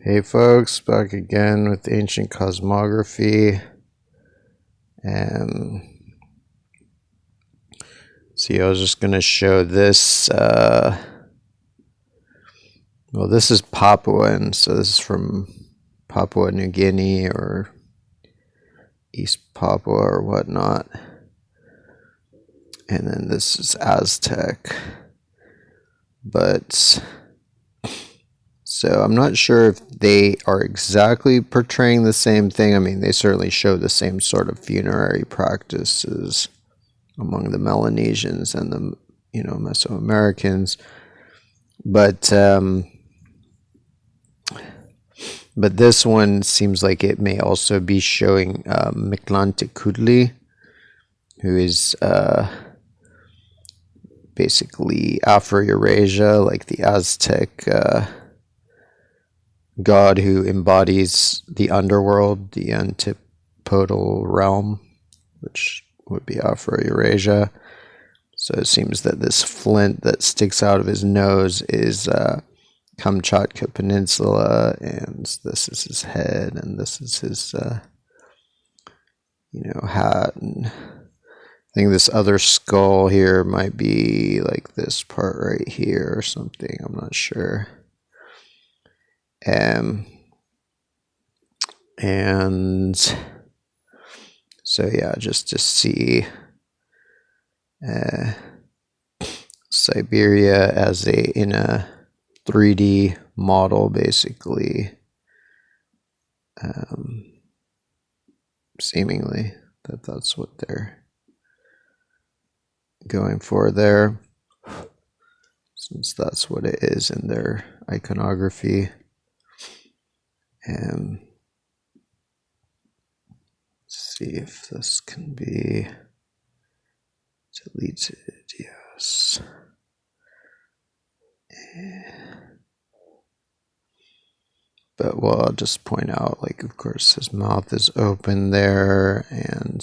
Hey folks, back again with ancient cosmography. And see, I was just going to show this. Well, this is Papuan, so this is from Papua New Guinea or East Papua or whatnot. And then this is Aztec. But so I'm not sure if they are exactly portraying the same thing. I mean, they certainly show the same sort of funerary practices among the Melanesians and the Mesoamericans, but this one seems like it may also be showing Mictlantecuhtli, who is basically Afro-Eurasia, like the Aztec god who embodies the underworld, the antipodal realm, which would be Afro-Eurasia. So it seems that this flint that sticks out of his nose is Kamchatka Peninsula, and this is his head, and this is his hat, and I think this other skull here might be like this part right here or something. I'm not sure. And so yeah, just to see Siberia as in a 3D model, basically, seemingly that's what they're going for there, since that's what it is in their iconography. And see if this can be deleted. Yes. But I'll just point out, like, of course, his mouth is open there, and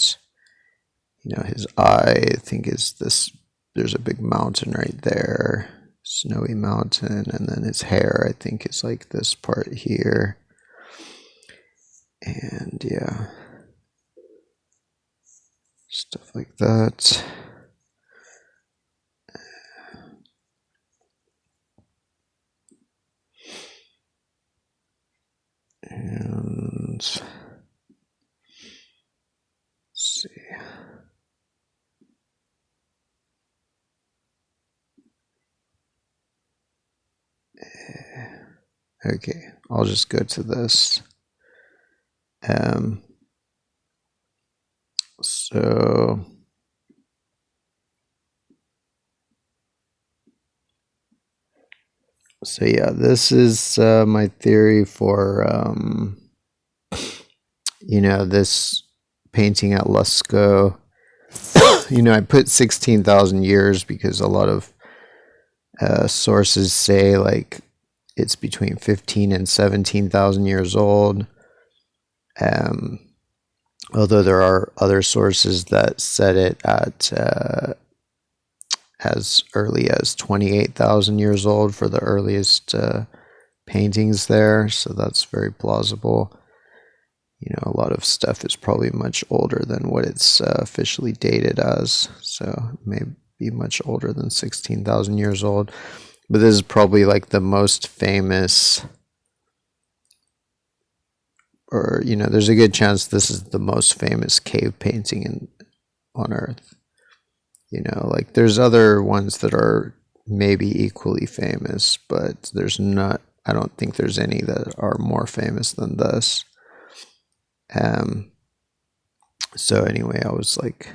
his eye, I think, is this. There's a big mountain right there, snowy mountain, and then his hair, I think, is like this part here. And yeah, stuff like that. And let's see. Okay, I'll just go to this. So yeah, this is my theory for this painting at Lascaux. I put 16,000 years because a lot of sources say like it's between 15 and 17,000 years old. Although there are other sources that set it at as early as 28,000 years old for the earliest paintings there, so that's very plausible. A lot of stuff is probably much older than what it's officially dated as, so it may be much older than 16,000 years old. But this is probably like the most famous, or there's a good chance this is the most famous cave painting on Earth. Like there's other ones that are maybe equally famous, but I don't think there's any that are more famous than this. So anyway, I was like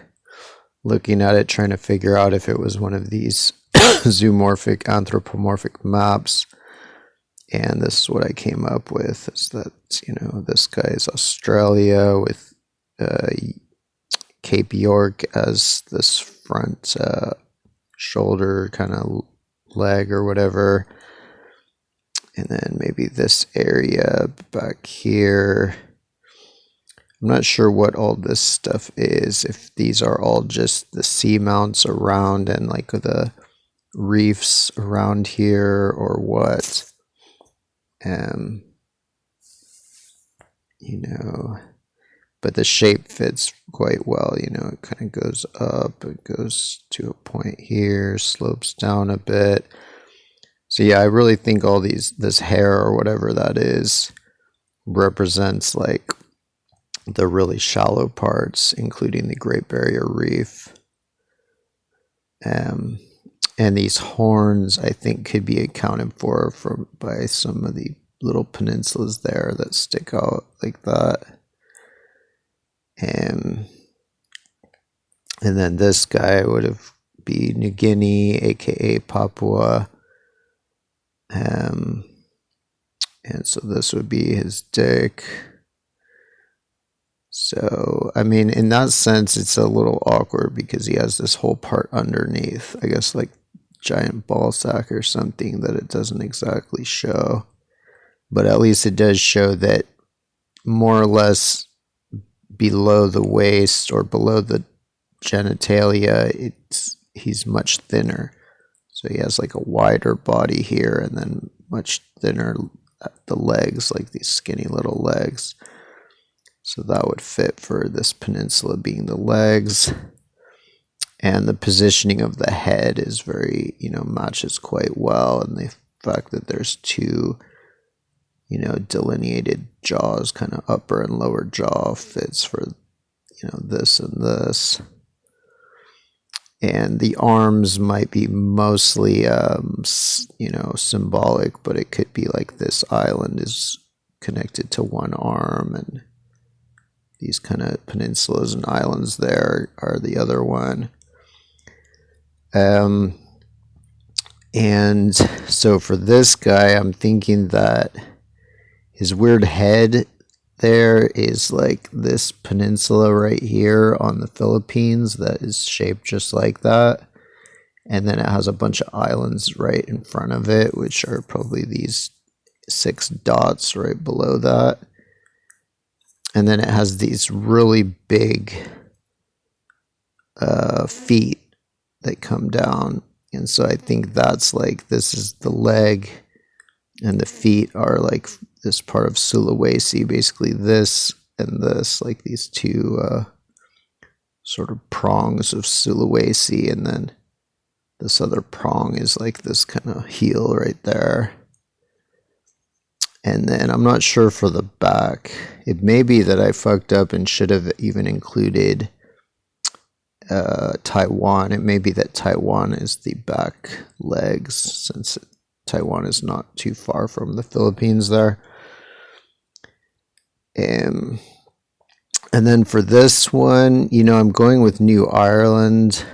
looking at it, trying to figure out if it was one of these zoomorphic, anthropomorphic maps. And this is what I came up with, is that, this guy is Australia with Cape York as this front shoulder kind of leg or whatever. And then maybe this area back here. I'm not sure what all this stuff is, if these are all just the seamounts around and like the reefs around here or what. you know, but the shape fits quite well. You know, it kind of goes up, it goes to a point here, slopes down a bit. So yeah, I really think all this hair or whatever that is represents like the really shallow parts, including the Great Barrier Reef. And these horns, I think, could be accounted for by some of the little peninsulas there that stick out like that. And then this guy would be New Guinea, aka Papua. And so this would be his dick. So, I mean, in that sense, it's a little awkward because he has this whole part underneath. I guess like giant ball sack or something that it doesn't exactly show. But at least it does show that more or less below the waist or below the genitalia, he's much thinner. So he has like a wider body here and then much thinner at the legs, like these skinny little legs. So that would fit for this peninsula being the legs. And the positioning of the head is very, matches quite well. And the fact that there's two, delineated jaws, kind of upper and lower jaw fits for, this and this. And the arms might be mostly, symbolic, but it could be like this island is connected to one arm and these kind of peninsulas and islands there are the other one. And so for this guy, I'm thinking that his weird head there is like this peninsula right here on the Philippines that is shaped just like that. And then it has a bunch of islands right in front of it, which are probably these 6 dots right below that. And then it has these really big feet that come down. And so I think that's like, this is the leg and the feet are like this part of Sulawesi, basically this and this, like these two sort of prongs of Sulawesi. And then this other prong is like this kind of heel right there. And then I'm not sure for the back. It may be that I fucked up and should have even included Taiwan. It may be that Taiwan is the back legs, since Taiwan is not too far from the Philippines there. And then for this one, I'm going with New Ireland.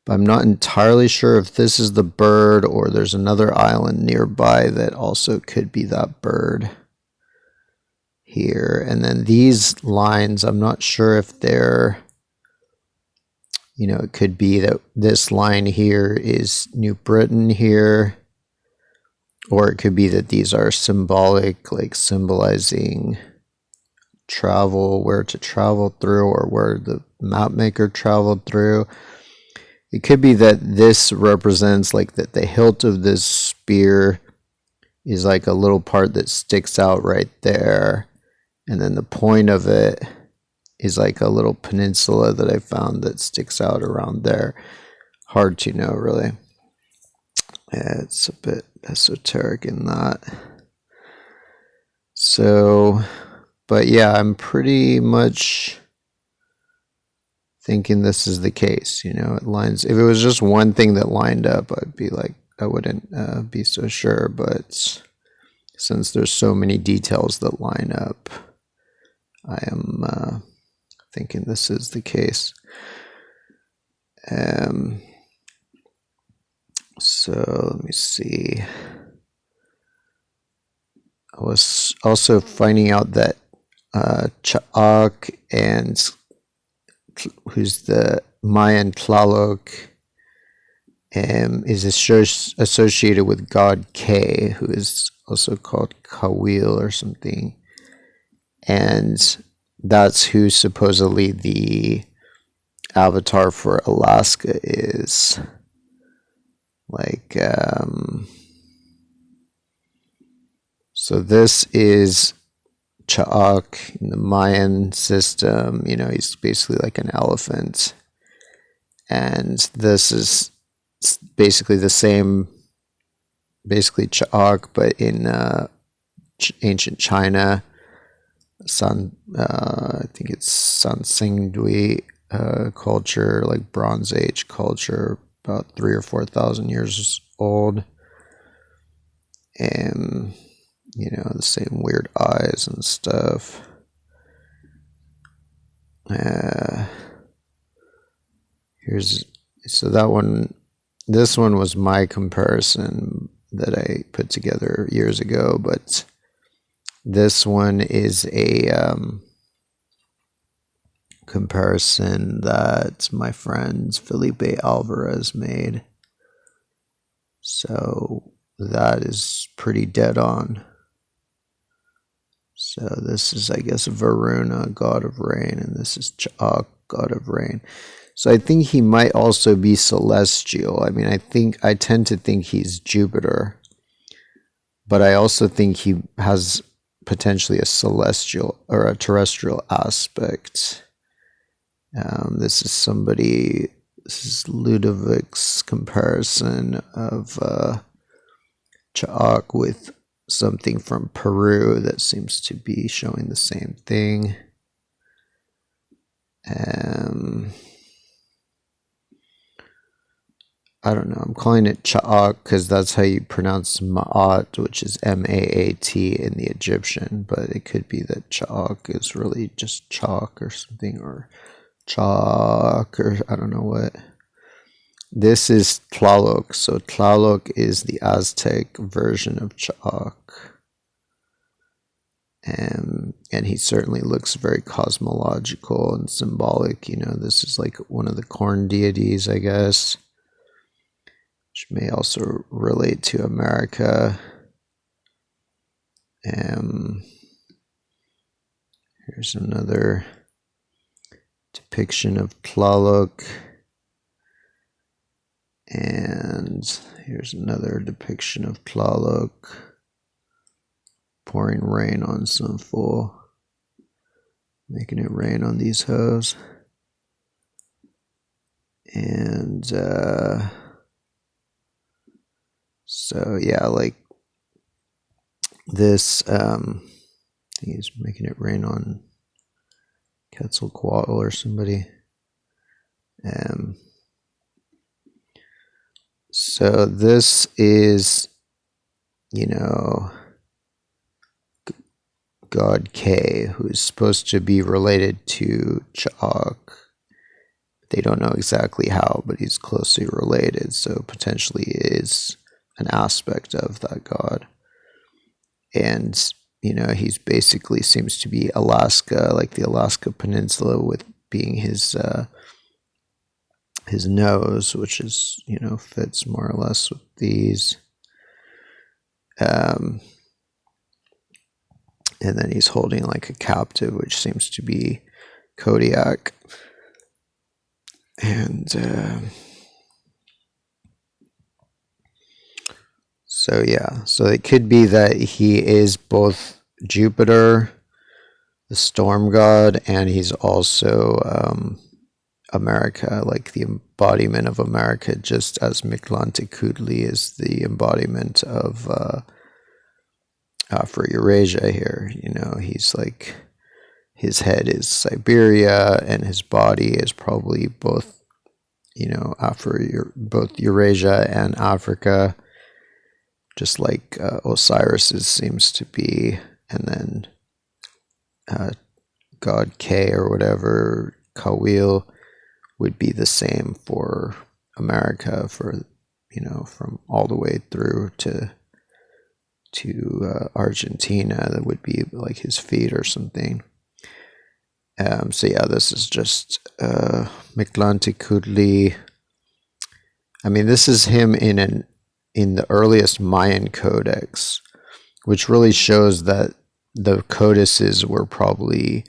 But I'm not entirely sure if this is the bird or there's another island nearby that also could be that bird here. And then these lines, I'm not sure if they're, it could be that this line here is New Britain here, or it could be that these are symbolic, like symbolizing travel, where to travel through, or where the map maker traveled through. It could be that this represents like that the hilt of this spear is like a little part that sticks out right there. And then the point of it is like a little peninsula that I found that sticks out around there. Hard to know, really. Yeah, it's a bit esoteric in that. So, but yeah, I'm pretty much thinking this is the case. It lines. If it was just one thing that lined up, I'd be like, I wouldn't be so sure. But since there's so many details that line up, I am thinking this is the case. So let me see. I was also finding out that Cha'ak and who's the Mayan Tlaloc, is associated with god K, who is also called Kawil or something. And that's who supposedly the avatar for Alaska is. Like, so this is Cha'ak in the Mayan system, he's basically like an elephant. And this is basically the same, basically Cha'ak, but in ancient China. I think it's Sansingdui culture, like Bronze Age culture, about 3 or 4 thousand years old. And the same weird eyes and stuff. So that one, this one was my comparison that I put together years ago, but this one is a comparison that my friend Felipe Alvarez made. So that is pretty dead on. So this is, I guess, Varuna, god of rain, and this is Cha'ak, god of rain. So I think he might also be celestial. I mean, I tend to think he's Jupiter, but I also think he has potentially a celestial or a terrestrial aspect. This is Ludovic's comparison of Cha'ak with something from Peru that seems to be showing the same thing. I don't know. I'm calling it Cha'ak because that's how you pronounce Ma'at, which is M-A-A-T in the Egyptian. But it could be that Cha'ak is really just chalk or something, or chalk, or I don't know what. This is Tlaloc. So Tlaloc is the Aztec version of Cha'ak. And he certainly looks very cosmological and symbolic. This is like one of the corn deities, I guess, which may also relate to America. Here's another depiction of Tlaloc. And here's another depiction of Tlaloc pouring rain on some fool, making it rain on these hoes. And so yeah, like this, he's making it rain on Quetzalcoatl or somebody. So this is, God K, who is supposed to be related to Cha'ak. They don't know exactly how, but he's closely related, so potentially is an aspect of that god. And, he's basically seems to be Alaska, like the Alaska Peninsula, with being his nose, which is, fits more or less with these. And then he's holding like a captive, which seems to be Kodiak. And so it could be that he is both Jupiter, the storm god, and he's also America, like the embodiment of America, just as Mictlantecuhtli is the embodiment of for Eurasia here. He's like, his head is Siberia and his body is probably both, both Eurasia and Africa, just like Osiris's seems to be. And then God K or whatever, Kawil, would be the same for America, for, from all the way through to Argentina. That would be like his feet or something. So yeah, this is just Mictlantecuhtli. I mean, this is him in the earliest Mayan codex, which really shows that the codices were probably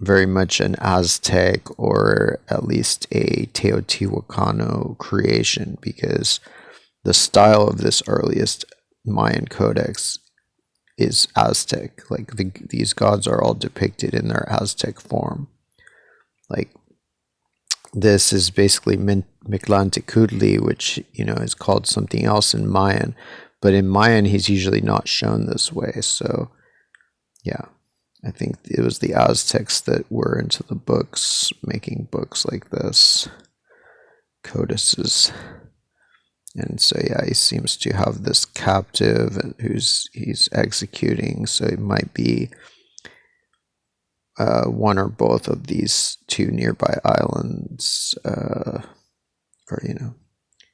very much an Aztec or at least a Teotihuacano creation, because the style of this earliest Mayan codex is Aztec. Like these gods are all depicted in their Aztec form. Like this is basically Mictlantecutli, which is called something else in Mayan, but in Mayan he's usually not shown this way. So yeah, I think it was the Aztecs that were into the books, making books like this, codices. And so yeah, he seems to have this captive he's executing. So it might be one or both of these two nearby islands, or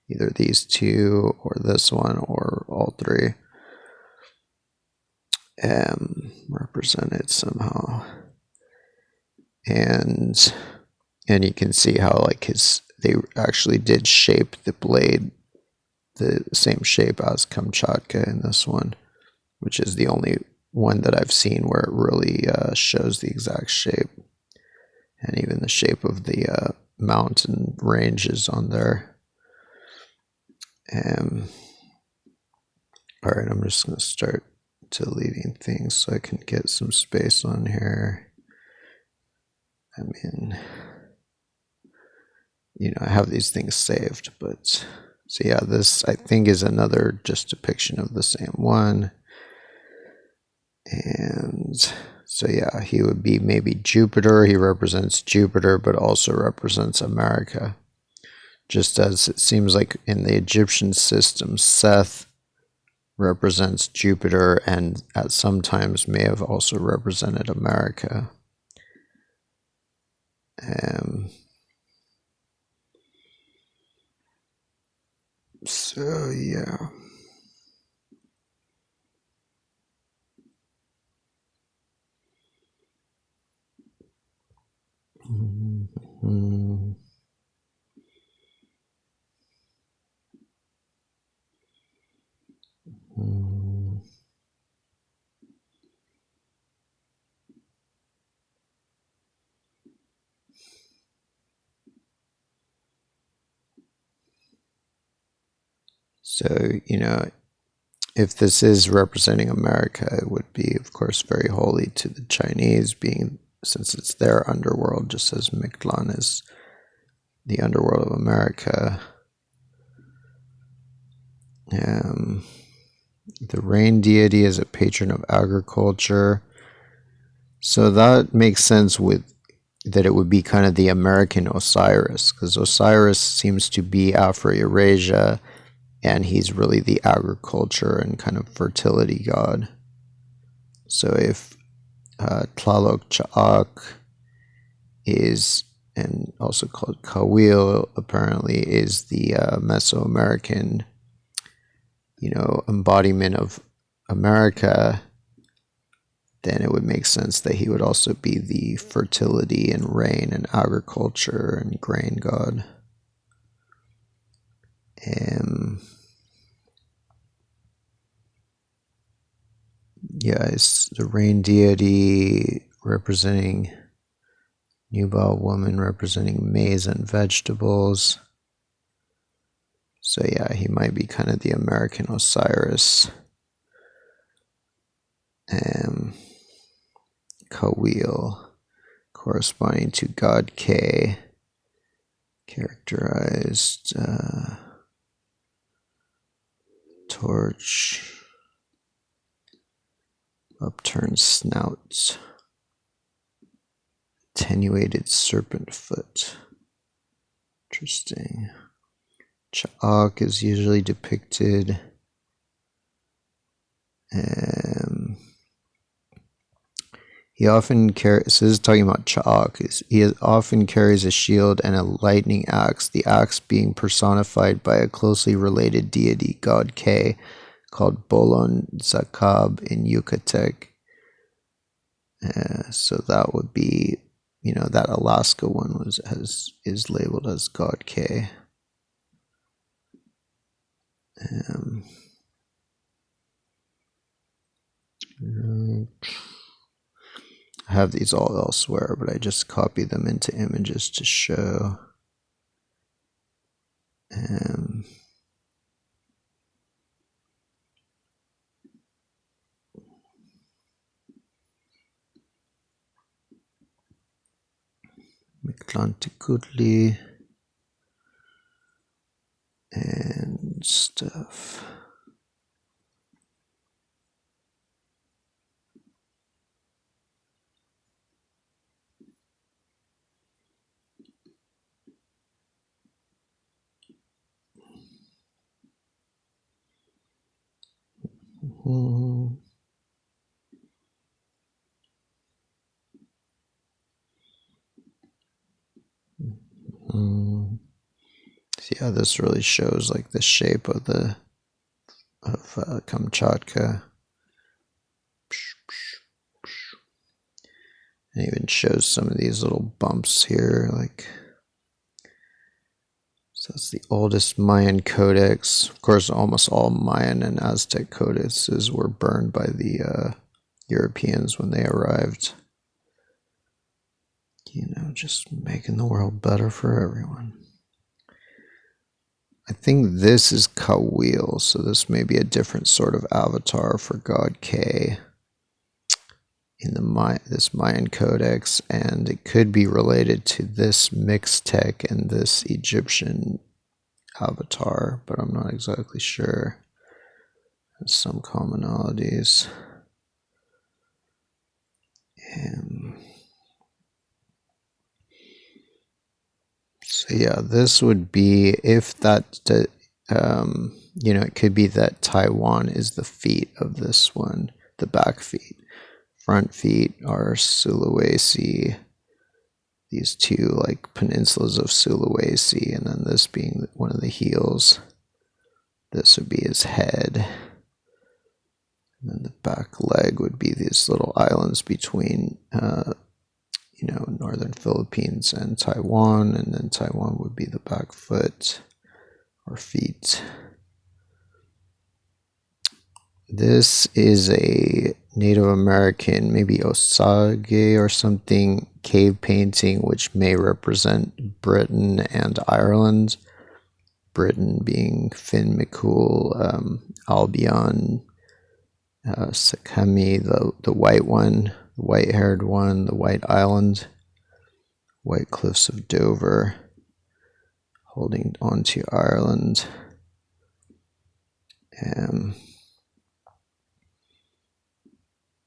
either these two or this one or all three, represented somehow. And you can see how they actually did shape the blade the same shape as Kamchatka in this one, which is the only one that I've seen where it really shows the exact shape, and even the shape of the mountain ranges on there. All right, I'm just going to start deleting things so I can get some space on here. I mean, I have these things saved, but so yeah, this I think is another just depiction of the same one. And so yeah, he would be maybe Jupiter. He represents Jupiter, but also represents America. Just as it seems like in the Egyptian system, Seth represents Jupiter and at some times may have also represented America. So yeah. Mm-hmm. Mm-hmm. So, if this is representing America, it would be, of course, very holy to the Chinese, since it's their underworld, just as Mictlan is the underworld of America. The rain deity is a patron of agriculture. So that makes sense that it would be kind of the American Osiris, because Osiris seems to be Afro-Eurasia, and he's really the agriculture and kind of fertility god. So if Tlaloc Cha'ak is, and also called Kawil, apparently is the Mesoamerican, embodiment of America, then it would make sense that he would also be the fertility and rain and agriculture and grain god. Yeah, it's the rain deity representing Nubal woman, representing maize and vegetables. So yeah, he might be kind of the American Osiris. Kawil, corresponding to God K, characterized torch, upturned snout, attenuated serpent foot. Interesting. Cha'ak is usually depicted. He often carries, so this is talking about Cha'ak, he often carries a shield and a lightning axe, the axe being personified by a closely related deity, God K, called Bolon Zakab in Yucatec. So that would be, that Alaska one is labeled as God K. I have these all elsewhere, but I just copied them into images to show. Atlantically and stuff. Mm. Mm. See how this really shows like the shape of Kamchatka. It even shows some of these little bumps here, like, so that's the oldest Mayan codex. Of course, almost all Mayan and Aztec codices were burned by the Europeans when they arrived. You know, just making the world better for everyone. I think this is Kawil, so this may be a different sort of avatar for God K in this Mayan codex, and it could be related to this Mixtec and this Egyptian avatar, but I'm not exactly sure. There's some commonalities. So yeah, this would be if that, you know, it could be that Taiwan is the feet of this one, the back feet. Front feet are Sulawesi, these two like peninsulas of Sulawesi, and then this being one of the heels. This would be his head. And then the back leg would be these little islands between, you know, northern Philippines and Taiwan, and then Taiwan would be the back foot or feet. This is a Native American, maybe Osage or something, cave painting, which may represent Britain and Ireland. Britain being Finn McCool, Albion, Sakami, the white one, the white-haired one, the White Island, White Cliffs of Dover, holding on to Ireland.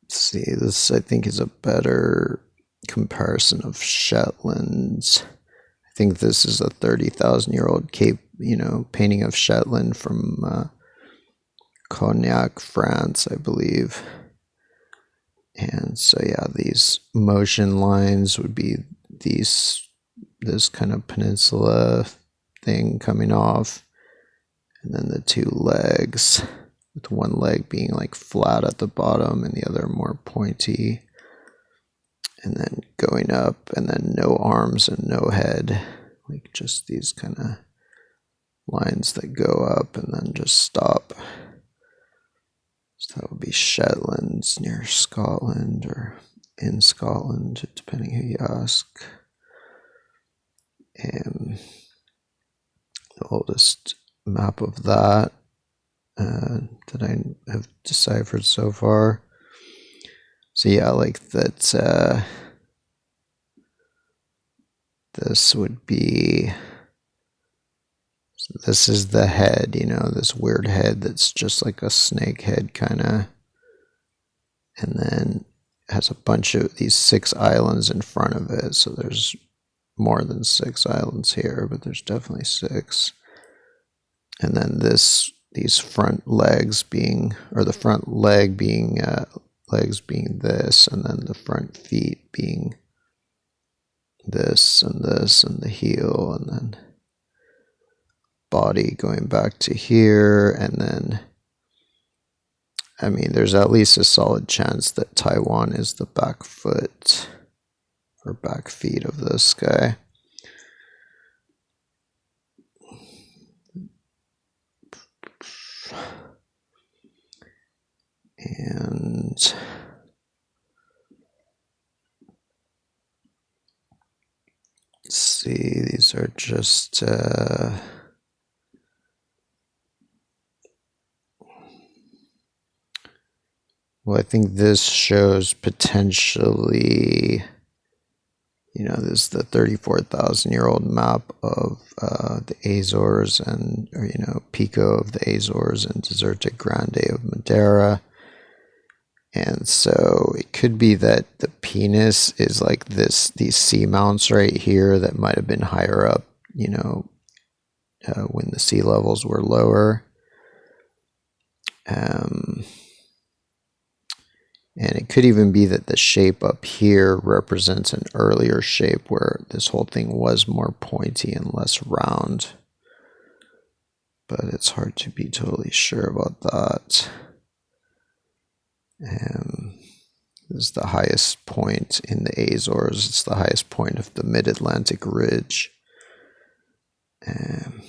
See, this I think is a better comparison of Shetlands. I think this is a 30,000-year-old Cape, you know, painting of Shetland from Cognac, France, I believe. And so yeah, these motion lines would be this kind of peninsula thing coming off, and then the two legs, with one leg being like flat at the bottom and the other more pointy, and then going up, and then no arms and no head, like just these kind of lines that go up and then just stop. So that would be Shetlands near Scotland or in Scotland, depending who you ask. And the oldest map of that that I have deciphered so far. So yeah, like that. This would be. So this is the head, you know, this weird head that's just like a snake head kind of, and then has a bunch of these 6 islands in front of it. So there's more than 6 islands here, but there's definitely 6. And then these front legs being, or the front leg being, legs being this, and then the front feet being this, and the heel, and then body going back to here, and then, I mean, there's at least a solid chance that Taiwan is the back foot or back feet of this guy. And let's see, these are just well, I think this shows potentially, This is the 34,000-year-old map of the Azores and, Pico of the Azores and Deserta Grande of Madeira. And so it could be that the penis is like these seamounts right here that might have been higher up, when the sea levels were lower. And it could even be that the shape up here represents an earlier shape where this whole thing was more pointy and less round. But it's hard to be totally sure about that. This is the highest point in the Azores. It's the highest point of the Mid-Atlantic Ridge. And